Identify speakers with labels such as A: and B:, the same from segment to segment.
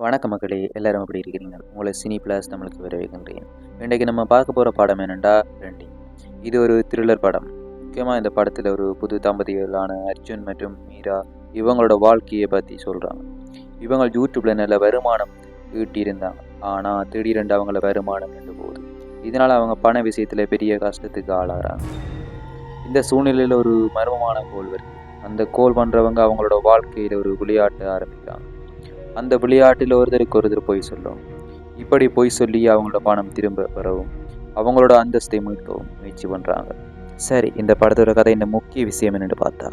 A: வணக்கம் மக்களே, எல்லாரும் எப்படி இருக்கிறீங்க? உங்களை சினி பிளாஸ் நம்மளுக்கு வரவேற்கின்றேன். இன்றைக்கு நம்ம பார்க்க போகிற படம் என்னென்னா ரெண்டிங். இது ஒரு த்ரில்லர் படம். முக்கியமாக இந்த படத்தில் ஒரு புது தம்பதிகளான அர்ஜுன் மற்றும் மீரா இவங்களோட வாழ்க்கையை பற்றி சொல்கிறாங்க. இவங்க யூடியூப்பில் நல்ல வருமானம் ஈட்டியிருந்தாங்க. ஆனால் திடீரென்று அவங்கள வருமானம் நின்று போகுது. இதனால் அவங்க பண விஷயத்தில் பெரிய கஷ்டத்துக்கு ஆளாகிறாங்க. இந்த சூழ்நிலையில் ஒரு மர்மமான கோல் வருது. அந்த கோல் பண்ணுறவங்க அவங்களோட வாழ்க்கையில் ஒரு விளையாட்டு ஆரம்பிக்கிறாங்க. அந்த விளையாட்டில் ஒருத்தருக்கு பொய் சொல்லும். இப்படி பொய் சொல்லி அவங்களோட பணம் திரும்ப பெறவும் அவங்களோட அந்தஸ்தை மீட்கவும் முயற்சி பண்ணுறாங்க. சரி, இந்த படத்தோட கதை இந்த முக்கிய விஷயம் என்னென்னு பார்த்தா,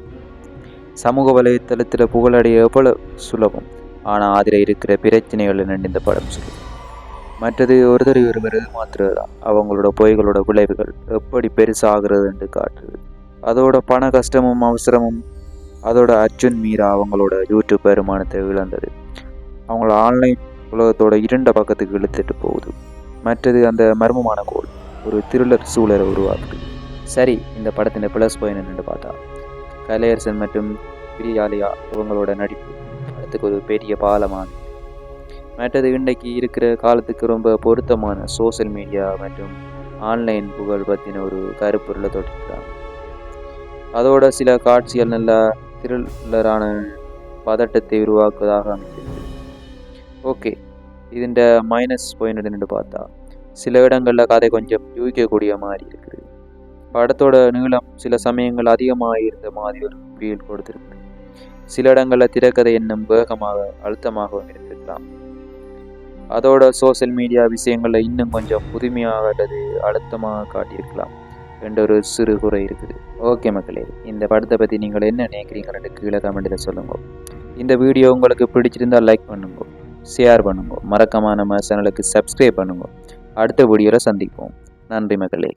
A: சமூக வலைத்தளத்தில் புகழடைய எவ்வளவு சுலபம், ஆனால் அதில் இருக்கிற பிரச்சனைகள் என்னென்னு இந்த படம் சொல்லுது. மற்றது ஒருவர் மாற்றுறதுதான் அவங்களோட பொய்களோட விளைவுகள் எப்படி பெருசாகிறது என்று காட்டுது. அதோட பண கஷ்டமும் அவசரமும் அதோட அர்ஜுன் மீரா அவங்களோட யூடியூப் வருமானத்தை இழந்தது அவங்கள ஆன்லைன் உலகத்தோட இருண்ட பக்கத்துக்கு இழுத்துட்டு போகுது. மற்றது அந்த மர்மமான கோல் ஒரு த்ரில்லர் சூழலை உருவாக்குது. சரி, இந்த படத்தின் ப்ளஸ் பாயிண்ட் என்னென்னு பார்த்தா, கலையரசன் மற்றும் பிரியாலியா இவங்களோட நடிப்பு படத்துக்கு ஒரு பெரிய பாலமான. மற்றது இன்றைக்கு இருக்கிற காலத்துக்கு ரொம்ப பொருத்தமான சோசியல் மீடியா மற்றும் ஆன்லைன் புகழ் பற்றின ஒரு கருப்பொருளை தொட்டிருக்கிறாங்க. அதோட சில காட்சிகள் நல்லா த்ரில்லரான பதட்டத்தை உருவாக்குவதாக அமைக்கிறது. ஓகே, இதுண்ட மைனஸ் பாயிண்ட் என்னென்னு பார்த்தா, சில இடங்களில் கதை கொஞ்சம் யூகிக்கக்கூடிய மாதிரி இருக்குது. படத்தோட நீளம் சில சமயங்கள் அதிகமாக இருந்த மாதிரி ஒரு ஃபீல் கொடுத்துருக்கு. சில இடங்களில் திரைக்கதை இன்னும் வேகமாக அழுத்தமாகவும் இருந்திருக்கலாம். அதோட சோசியல் மீடியா விஷயங்களில் இன்னும் கொஞ்சம் புதுமையாக அல்லது அழுத்தமாக காட்டியிருக்கலாம் என்ற ஒரு சிறு குறை இருக்குது. ஓகே மக்களே, இந்த படத்தை பற்றி நீங்கள் என்ன நினைக்கிறீங்கன்னு கீழே கமெண்ட்டில் சொல்லுங்க. இந்த வீடியோ உங்களுக்கு பிடிச்சிருந்தால் லைக் பண்ணுங்க, ஷேர் பண்ணுங்க, மறக்காம நம்ம சேனலுக்கு சப்ஸ்கிரைப் பண்ணுங்க. அடுத்த வீடியோவில் சந்திப்போம். நன்றி மக்களே.